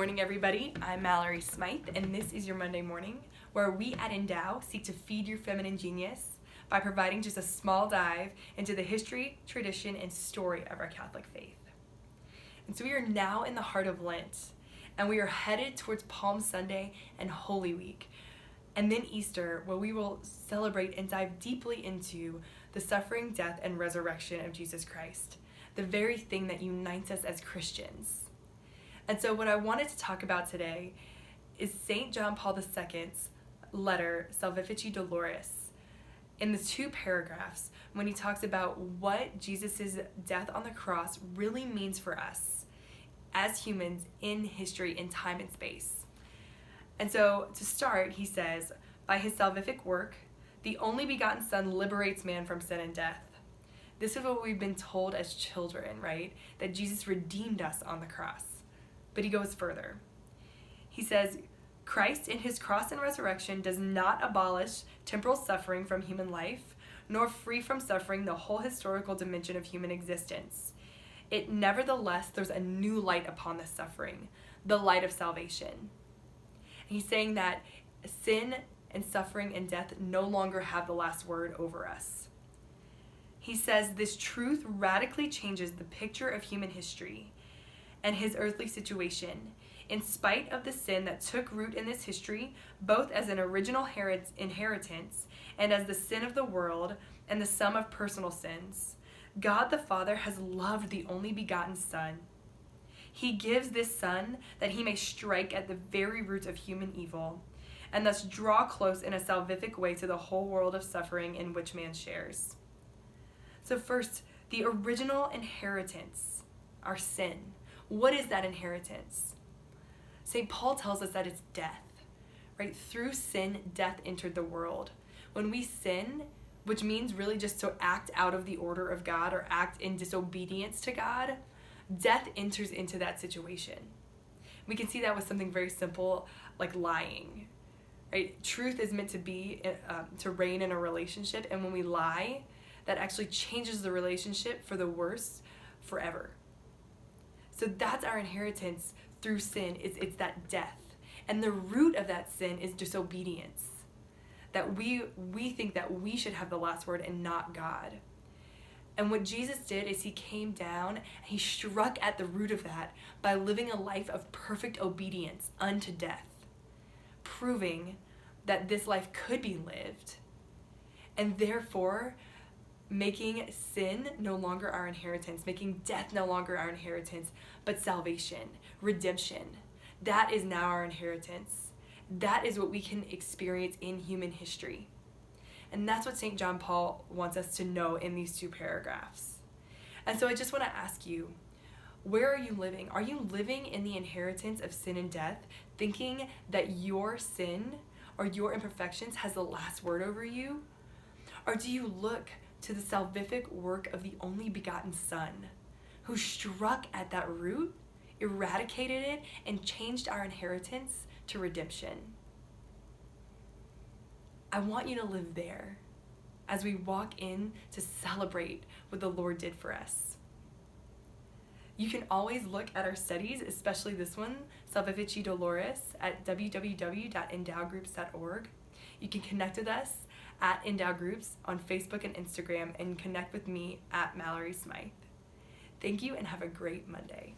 morning, everybody. I'm Mallory Smythe, and this is your Monday morning, where we at Endow seek to feed your feminine genius by providing just a small dive into the history, tradition, and story of our Catholic faith. And so we are now in the heart of Lent, and we are headed towards Palm Sunday and Holy Week, and then Easter, where we will celebrate and dive deeply into the suffering, death, and resurrection of Jesus Christ, the very thing that unites us as Christians. And so what I wanted to talk about today is St. John Paul II's letter, Salvifici Doloris, in the 2 paragraphs when he talks about what Jesus' death on the cross really means for us as humans in history, in time and space. And so to start, he says, by his salvific work, the only begotten Son liberates man from sin and death. This is what we've been told as children, right? That Jesus redeemed us on the cross. But he goes further. He says, Christ in his cross and resurrection does not abolish temporal suffering from human life, nor free from suffering the whole historical dimension of human existence. It nevertheless throws a new light upon this suffering, the light of salvation. And he's saying that sin and suffering and death no longer have the last word over us. He says this truth radically changes the picture of human history and his earthly situation, in spite of the sin that took root in this history, both as an original inheritance and as the sin of the world and the sum of personal sins. God the Father has loved the only begotten Son. He gives this Son that he may strike at the very root of human evil, and thus draw close in a salvific way to the whole world of suffering in which man shares. So first, the original inheritance, our sin. What is that inheritance? St. Paul tells us that it's death, right? Through sin, death entered the world. When we sin, which means really just to act out of the order of God or act in disobedience to God, death enters into that situation. We can see that with something very simple like lying, right? Truth is meant to be, to reign in a relationship, and when we lie, that actually changes the relationship for the worse forever. So that's our inheritance through sin. It's that death. And the root of that sin is disobedience. That we think that we should have the last word and not God. And what Jesus did is he came down and he struck at the root of that by living a life of perfect obedience unto death, proving that this life could be lived, and therefore making sin no longer our inheritance, making death no longer our inheritance, but salvation, redemption. That is now our inheritance. That is what we can experience in human history. And that's what St. John Paul wants us to know in these 2 paragraphs. And so I just want to ask you, where are you living? Are you living in the inheritance of sin and death, thinking that your sin or your imperfections has the last word over you? Or do you look to the salvific work of the only begotten Son, who struck at that root, eradicated it, and changed our inheritance to redemption? I want you to live there as we walk in to celebrate what the Lord did for us. You can always look at our studies, especially this one, Salvifici Doloris, at www.endowgroups.org. You can connect with us at Endow Groups on Facebook and Instagram, and connect with me at Mallory Smythe. Thank you and have a great Monday.